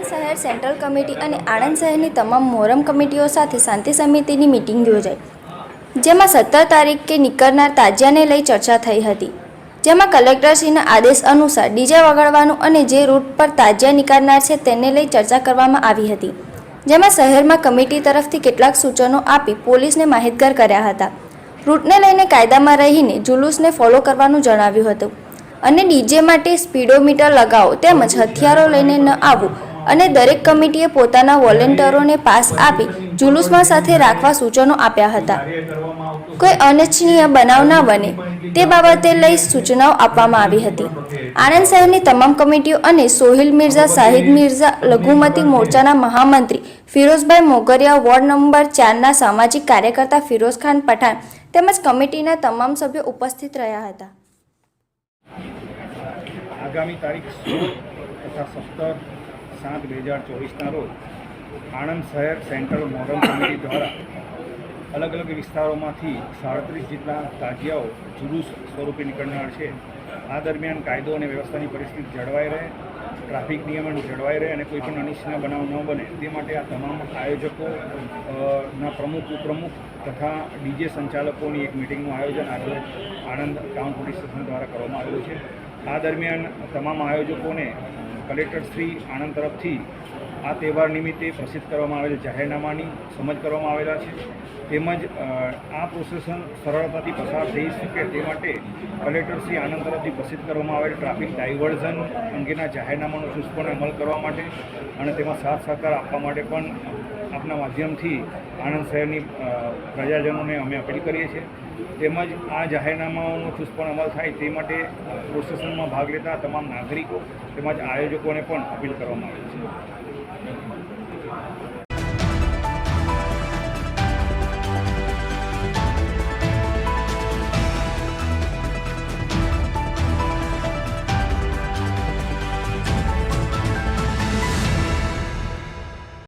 શહેર central committee અને આણંદ શહેરની તમામ મોહરમ કમિટીઓ સાથે શાંતિ સમિતિની મિટિંગ યોજાઈ, જેમાં 17 તારીખે નીકળનાર તાજિયાને લઈ ચર્ચા થઈ હતી. જેમાં કલેક્ટરશ્રીના આદેશ અનુસાર ડીજે વગાડવાનું અને જે રૂટ પર તાજિયા નીકળનાર છે તેને લઈ ચર્ચા કરવામાં આવી હતી. જેમાં શહેરમાં કમિટી તરફથી કેટલાક સૂચનો આપી પોલીસને માહિતગાર કર્યા હતા. રૂટને લઈને કાયદામાં રહીને જુલુસને ફોલો કરવાનું જણાવ્યું હતું અને ડીજે માટે સ્પીડોમીટર લગાવો તેમજ હથિયારો લઈને ન આવવું અને દરેક કમિટીએ પોતાના વોલેન્ટિયરોને પાસ આપી જુલુસમાં સાથે રાખવા સૂચનો આપ્યા હતા. કોઈ અનિચ્છનીય બનાવ ન બને તે બાબતે લઈ સૂચનાઓ આપવામાં આવી હતી. આણંદ શહેરની તમામ કમિટીઓ અને સોહિલ મિર્ઝા, શાહિદ મિર્ઝા લઘુમતી મોરચાના મહામંત્રી ફિરોઝભાઈ મોગરિયા, વોર્ડ નંબર 4ના સામાજિક કાર્યકર્તા ફિરોઝ ખાન પઠાણ તેમજ કમિટીના તમામ સભ્યો ઉપસ્થિત રહ્યા હતા. આગામી તારીખ 16 તથા 17/7/2024ના રોજ આણંદ શહેર સેન્ટ્રલ મોહરમ કમિટી દ્વારા અલગ અલગ વિસ્તારોમાંથી 37 જેટલા તાજિયાઓ જુલુસ સ્વરૂપે નીકળનાર છે. આ દરમિયાન કાયદો અને વ્યવસ્થાની પરિસ્થિતિ જળવાઈ રહે, ટ્રાફિક નિયમન જળવાઈ રહે અને કોઈપણ અનિચ્છનીય બનાવ ન બને તે માટે આ તમામ આયોજકોના પ્રમુખ, ઉપપ્રમુખ તથા ડીજે સંચાલકોની એક મિટિંગનું આયોજન આજે આણંદ ટાઉન પોલીસ સ્ટેશન દ્વારા કરવામાં આવેલું છે. આ દરમિયાન તમામ આયોજકોને કલેક્ટરશ્રી આણંદ તરફથી આ તહેવાર નિમિત્તે પ્રસિદ્ધ કરવામાં આવેલ જાહેરનામાની સમજ કરવામાં આવેલા છે. તેમજ આ પ્રોસેસન સરળતાથી પસાર થઈ શકે તે માટે કલેક્ટરશ્રી આણંદ તરફથી પ્રસિદ્ધ કરવામાં આવેલ ટ્રાફિક ડાયવર્ઝન અંગેના જાહેરનામાનો ચુસ્તપણે અમલ કરવા માટે અને તેમાં સાથ સહકાર આપવા માટે પણ આપના માધ્યમથી આણંદ શહેરની પ્રજાજનોને અમે અપીલ કરીએ છીએ. તેમજ આ જાહેરનામાઓનો ચુસ્તપણે અમલ થાય તે માટે પ્રોસેસનમાં ભાગ લેતા તમામ નાગરિકો તેમજ આયોજકોને પણ અપીલ કરવામાં આવી છે.